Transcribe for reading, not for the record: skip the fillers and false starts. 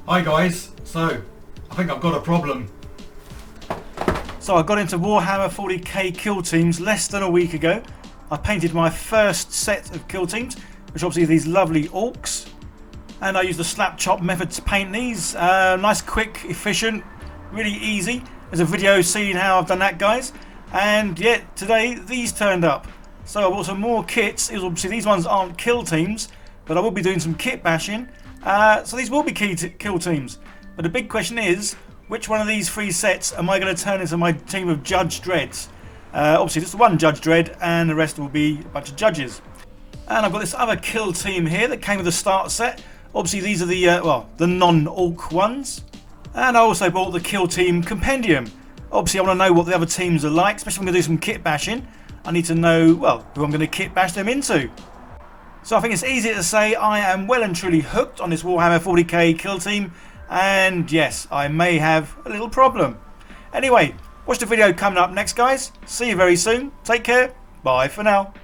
Hi guys, so I think I've got a problem. So I got into Warhammer 40k kill teams less than a week ago. I painted my first set of kill teams, which obviously are these lovely orcs. And I used the slap chop method to paint these. Nice, quick, efficient, really easy. There's a video seeing how I've done that, guys. And yeah, today these turned up. So I bought some more kits. Obviously these ones aren't kill teams, but I will be doing some kit bashing. So these will be kill teams. But the big question is, which one of these three sets am I going to turn into my team of Judge Dreads? Obviously just one Judge Dread and the rest will be a bunch of judges. And I've got this other kill team here that came with the start set. Obviously these are the non-orc ones. And I also bought the kill team compendium. Obviously I want to know what the other teams are like, especially if I'm going to do some kit bashing. I need to know, well, who I'm going to kit bash them into. So I think it's easy to say I am well and truly hooked on this Warhammer 40k kill team. And yes, I may have a little problem. Anyway, watch the video coming up next, guys. See you very soon. Take care. Bye for now.